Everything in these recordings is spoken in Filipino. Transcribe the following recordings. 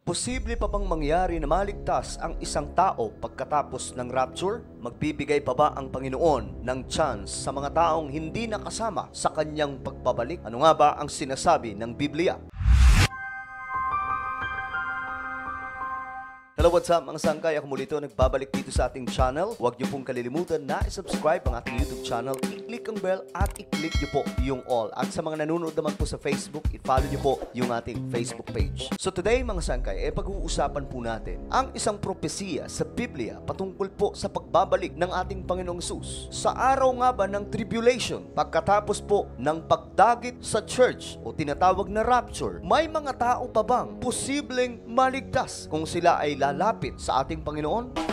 Posible pa bang mangyari na maligtas ang isang tao pagkatapos ng rapture? Magbibigay pa ba ang Panginoon ng chance sa mga taong hindi nakasama sa kanyang pagbabalik? Ano nga ba ang sinasabi ng Biblia? Hello, what's up mga sangkay? Ako muli ito, nagbabalik dito sa ating channel. Huwag niyo pong kalilimutan na i-subscribe ang ating YouTube channel, i-click ang bell at i-click niyo po yung all. At sa mga nanonood naman po sa Facebook, i-follow niyo po yung ating Facebook page. So today mga sangkay, pag-uusapan po natin ang isang propesiya sa Biblia patungkol po sa pagbabalik ng ating Panginoong Hesus. Sa araw nga ba ng tribulation, pagkatapos po ng pagdagit sa church o tinatawag na rapture, may mga tao pa bang posibleng maligtas kung sila ay lalapit sa ating Panginoon?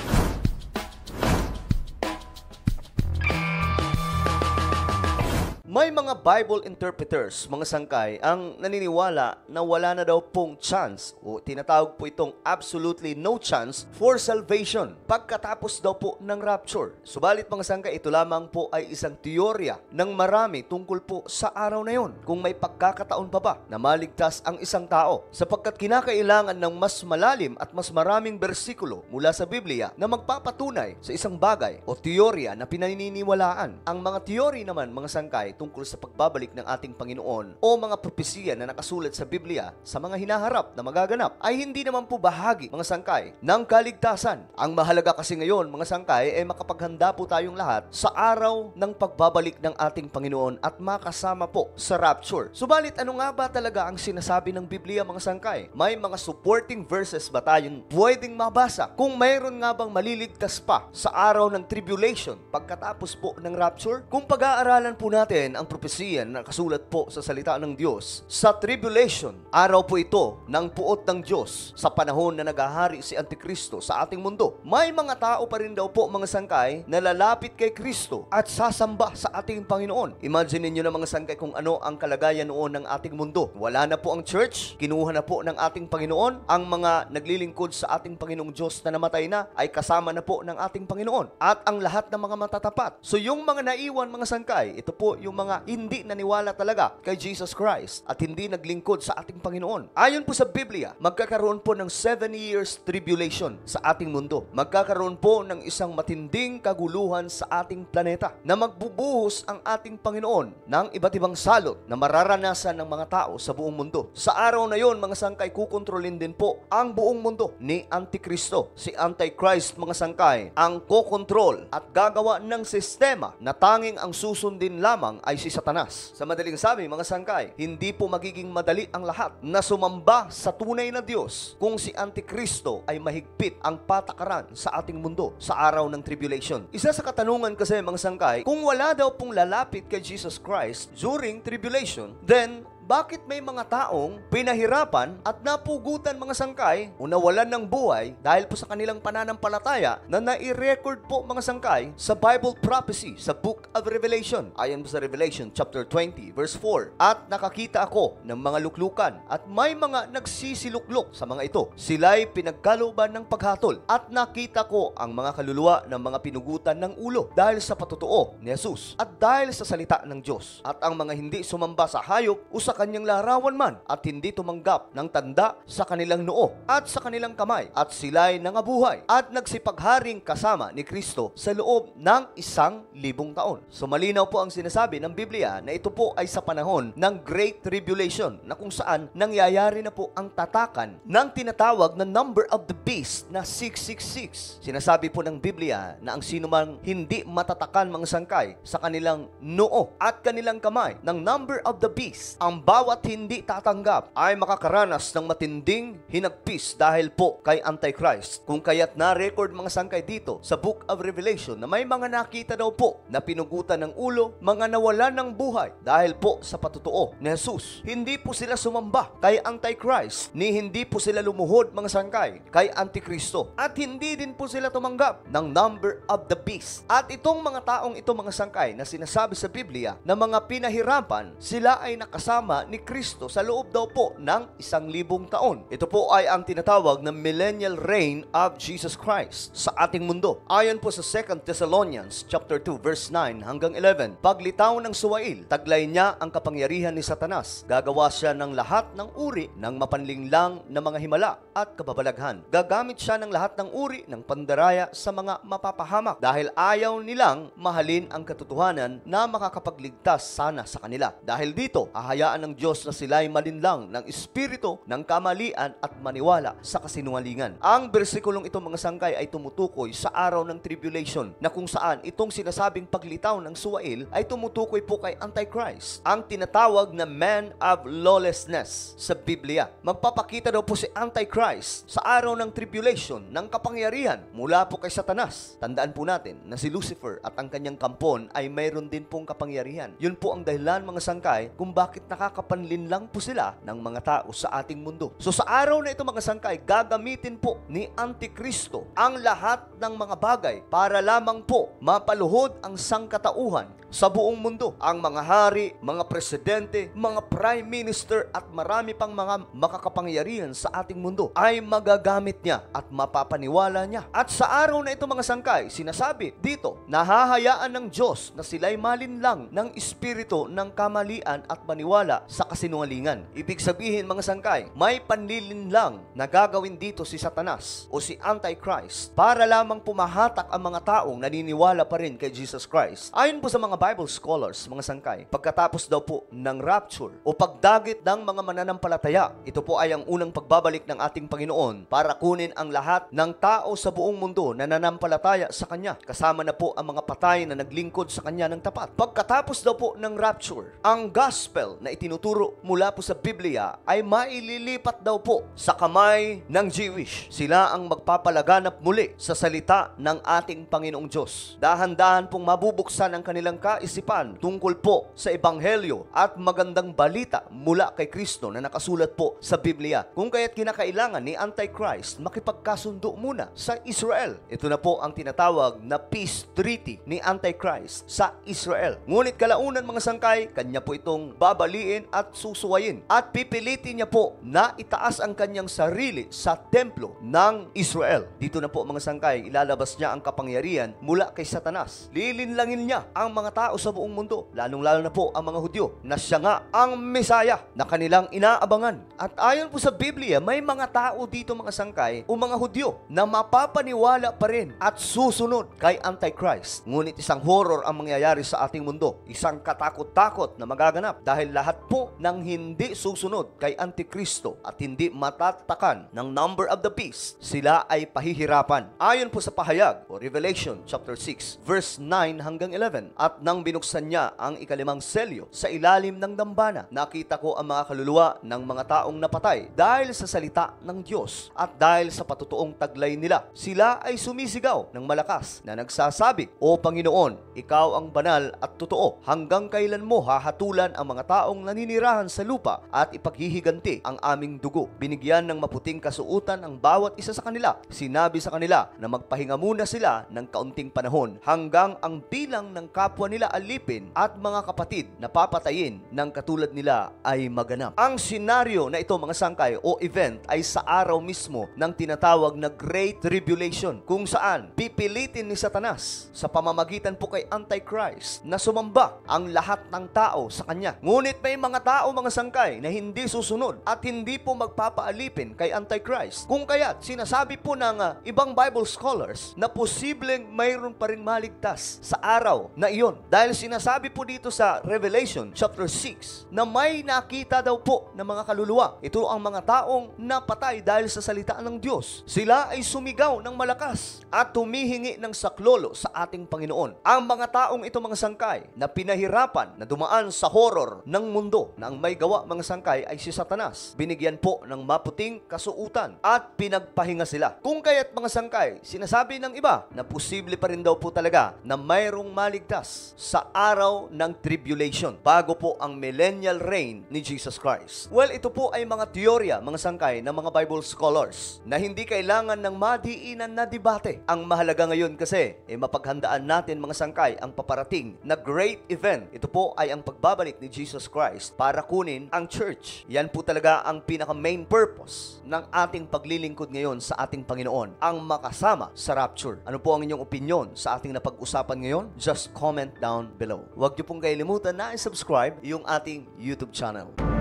May mga Bible interpreters, mga sangkay, ang naniniwala na wala na daw pong chance o tinatawag po itong absolutely no chance for salvation pagkatapos daw po ng rapture. Subalit mga sangkay, ito lamang po ay isang teorya ng marami tungkol po sa araw na yon. Kung may pagkakataon pa ba na maligtas ang isang tao, sapagkat kinakailangan ng mas malalim at mas maraming bersikulo mula sa Biblia na magpapatunay sa isang bagay o teorya na pinaniniwalaan. Ang mga teorya naman mga sangkay tungkol sa pagbabalik ng ating Panginoon o mga propesiya na nakasulat sa Biblia sa mga hinaharap na magaganap ay hindi naman po bahagi, mga sangkay, ng kaligtasan. Ang mahalaga kasi ngayon, mga sangkay, ay makapaghanda po tayong lahat sa araw ng pagbabalik ng ating Panginoon at makasama po sa rapture. Subalit, ano nga ba talaga ang sinasabi ng Biblia, mga sangkay? May mga supporting verses ba tayong pwedeng mabasa kung mayroon nga bang maliligtas pa sa araw ng tribulation pagkatapos po ng rapture? Kung pag-aaralan po natin ang propesiya na nakasulat po sa salita ng Diyos, sa tribulation, araw po ito ng puot ng Diyos sa panahon na naghahari si Antikristo sa ating mundo. May mga tao pa rin daw po, mga sangkay, na lalapit kay Kristo at sasamba sa ating Panginoon. Imagine niyo na, mga sangkay, kung ano ang kalagayan noon ng ating mundo. Wala na po ang church, kinuha na po ng ating Panginoon. Ang mga naglilingkod sa ating Panginoong Diyos na namatay na ay kasama na po ng ating Panginoon at ang lahat ng mga matatapat. So yung mga naiwan, mga sangkay, ito po yung mga hindi naniwala talaga kay Jesus Christ at hindi naglingkod sa ating Panginoon. Ayon po sa Biblia, magkakaroon po ng 7 years tribulation sa ating mundo. Magkakaroon po ng isang matinding kaguluhan sa ating planeta na magbubuhos ang ating Panginoon ng iba't ibang salot na mararanasan ng mga tao sa buong mundo. Sa araw na yon, mga sangkay, kukontrolin din po ang buong mundo ni Antikristo. Si Antichrist, mga sangkay, ang kokontrol at gagawa ng sistema na tanging ang susundin lamang ay si Satanas. Sa madaling sabi, mga sangkay, hindi po magiging madali ang lahat na sumamba sa tunay na Diyos kung si Antikristo ay mahigpit ang patakaran sa ating mundo sa araw ng tribulation. Isa sa katanungan kasi, mga sangkay, kung wala daw pong lalapit kay Jesus Christ during tribulation, then bakit may mga taong pinahirapan at napugutan, mga sangkay, o nawalan ng buhay dahil po sa kanilang pananampalataya na nai-record po, mga sangkay, sa Bible prophecy sa Book of Revelation? Ayon po sa Revelation chapter 20 verse 4, at nakakita ako ng mga luklukan at may mga nagsisiluklok sa mga ito. Sila'y pinagkalooban ng paghatol at nakita ko ang mga kaluluwa ng mga pinugutan ng ulo dahil sa patutuo ni Jesus at dahil sa salita ng Diyos, at ang mga hindi sumamba sa hayop o sa kanyang larawan man at hindi tumanggap ng tanda sa kanilang noo at sa kanilang kamay, at sila'y nangabuhay at nagsipagharing kasama ni Kristo sa loob ng 1,000 taon. So malinaw po ang sinasabi ng Biblia na ito po ay sa panahon ng Great Tribulation, na kung saan nangyayari na po ang tatakan ng tinatawag na number of the beast na 666. Sinasabi po ng Biblia na ang sino man hindi matatakan, mga sangkay, sa kanilang noo at kanilang kamay ng number of the beast, ang bawat hindi tatanggap ay makakaranas ng matinding hinagpis dahil po kay Antichrist. Kung kaya't na-record, mga sangkay, dito sa Book of Revelation na may mga nakita daw po na pinugutan ng ulo, mga nawalan ng buhay dahil po sa patutuo ni Jesus. Hindi po sila sumamba kay Antichrist, ni hindi po sila lumuhod, mga sangkay, kay Antikristo, at hindi din po sila tumanggap ng number of the beast. At itong mga taong ito, mga sangkay, na sinasabi sa Biblia na mga pinahirapan, sila ay nakasama kasama ni Kristo sa loob daw po ng 1,000 taon. Ito po ay ang tinatawag na millennial reign of Jesus Christ sa ating mundo. Ayon po sa 2 Thessalonians chapter 2 verse 9 hanggang 11, paglitaw ng suwail, taglay niya ang kapangyarihan ni Satanas. Gagawa siya ng lahat ng uri ng mapanlinglang na mga himala at kababalaghan. Gagamit siya ng lahat ng uri ng pandaraya sa mga mapapahamak dahil ayaw nilang mahalin ang katotohanan na makakapagligtas sana sa kanila. Dahil dito, hahayaan ng Diyos na sila'y malinlang ng espiritu ng kamalian at maniwala sa kasinungalingan. Ang bersikulong ito mga sangkay ay tumutukoy sa araw ng tribulation na kung saan itong sinasabing paglitaw ng suwail ay tumutukoy po kay Antichrist, ang tinatawag na man of lawlessness sa Biblia. Magpapakita daw po si Antichrist sa araw ng tribulation ng kapangyarihan mula po kay Satanas. Tandaan po natin na si Lucifer at ang kanyang kampon ay mayroon din pong kapangyarihan. Yun po ang dahilan mga sangkay kung bakit nakakapanlin lang po sila ng mga tao sa ating mundo. So sa araw na ito mga sangkay, gagamitin po ni Antikristo ang lahat ng mga bagay para lamang po mapaluhod ang sangkatauhan sa buong mundo. Ang mga hari, mga presidente, mga prime minister at marami pang mga makakapangyarihan sa ating mundo ay magagamit niya at mapapaniwala niya. At sa araw na ito mga sangkay, sinasabi dito, nahahayaan ng Diyos na sila'y malinlang ng espiritu ng kamalian at maniwala sa kasinungalingan. Ibig sabihin mga sangkay, may panlilinlang na gagawin dito si Satanas o si Antichrist para lamang pumahatak ang mga taong naniniwala pa rin kay Jesus Christ. Ayon po sa mga Bible scholars, mga sangkay, pagkatapos daw po ng rapture o pagdagit ng mga mananampalataya, ito po ay ang unang pagbabalik ng ating Panginoon para kunin ang lahat ng tao sa buong mundo na nanampalataya sa Kanya. Kasama na po ang mga patay na naglingkod sa Kanya ng tapat. Pagkatapos daw po ng rapture, ang gospel na itinuturo mula po sa Biblia ay maililipat daw po sa kamay ng Jewish. Sila ang magpapalaganap muli sa salita ng ating Panginoong Diyos. Dahan-dahan pong mabubuksan ang kanilang kaisipan tungkol po sa Ebanghelyo at magandang balita mula kay Kristo na nakasulat po sa Biblia. Kung kaya't kinakailangan ni Antichrist makipagkasundo muna sa Israel. Ito na po ang tinatawag na peace treaty ni Antichrist sa Israel. Ngunit kalaunan mga sangkay, kanya po itong babaliin at susuwayin at pipilitin niya po na itaas ang kanyang sarili sa templo ng Israel. Dito na po mga sangkay, ilalabas niya ang kapangyarihan mula kay Satanas. Lilinlangin niya ang mga tao sa buong mundo, lalong-lalo na po ang mga Hudyo, na siya nga ang Mesaya na kanilang inaabangan. At ayon po sa Biblia, may mga tao dito mga sangkay o mga Hudyo na mapapaniwala pa rin at susunod kay Antichrist. Ngunit isang horror ang mangyayari sa ating mundo, isang katakot-takot na magaganap dahil lahat po ng hindi susunod kay Antikristo at hindi matatakan ng number of the beast, sila ay pahihirapan. Ayon po sa pahayag o Revelation chapter 6 verse 9 hanggang 11, at nang binuksan niya ang ikalimang selyo sa ilalim ng dambana, nakita ko ang mga kaluluwa ng mga taong napatay dahil sa salita ng Diyos at dahil sa patutuong taglay nila. Sila ay sumisigaw ng malakas na nagsasabi, O Panginoon, Ikaw ang banal at totoo. Hanggang kailan mo hahatulan ang mga taong naninirahan sa lupa at ipaghihiganti ang aming dugo? Binigyan ng maputing kasuutan ang bawat isa sa kanila. Sinabi sa kanila na magpahinga muna sila ng kaunting panahon hanggang ang bilang ng kapwa nila alipin at mga kapatid na papatayin ng katulad nila ay maganap. Ang senaryo na ito mga sangkay o event ay sa araw mismo ng tinatawag na Great Tribulation, kung saan pipilitin ni Satanas sa pamamagitan po kay Antichrist na sumamba ang lahat ng tao sa kanya. Ngunit may mga tao mga sangkay na hindi susunod at hindi po magpapaalipin kay Antichrist. Kung kaya't sinasabi po ng ibang Bible scholars na posibleng mayroon pa rin maligtas sa araw na iyon. Dahil sinasabi po dito sa Revelation chapter 6 na may nakita daw po ng mga kaluluwa. Ito ang mga taong napatay dahil sa salita ng Diyos. Sila ay sumigaw ng malakas at humihingi ng saklolo sa ating Panginoon. Ang mga taong ito mga sangkay na pinahirapan na dumaan sa horror ng mundo na ang may gawa mga sangkay ay si Satanas. Binigyan po ng maputing kasuutan at pinagpahinga sila. Kung kaya't mga sangkay, sinasabi ng iba na posible pa rin daw po talaga na mayroong maligtas sa araw ng tribulation bago po ang millennial reign ni Jesus Christ. Well, ito po ay mga teorya, mga sangkay ng mga Bible scholars na hindi kailangan ng madiinan na debate. Ang mahalaga ngayon kasi mapaghandaan natin mga sangkay ang paparating na great event. Ito po ay ang pagbabalik ni Jesus Christ Antichrist para kunin ang church. Yan po talaga ang pinaka-main purpose ng ating paglilingkod ngayon sa ating Panginoon, ang makasama sa rapture. Ano po ang inyong opinion sa ating napag-usapan ngayon? Just comment down below. Huwag niyo pong kailimutan na i-subscribe yung ating YouTube channel.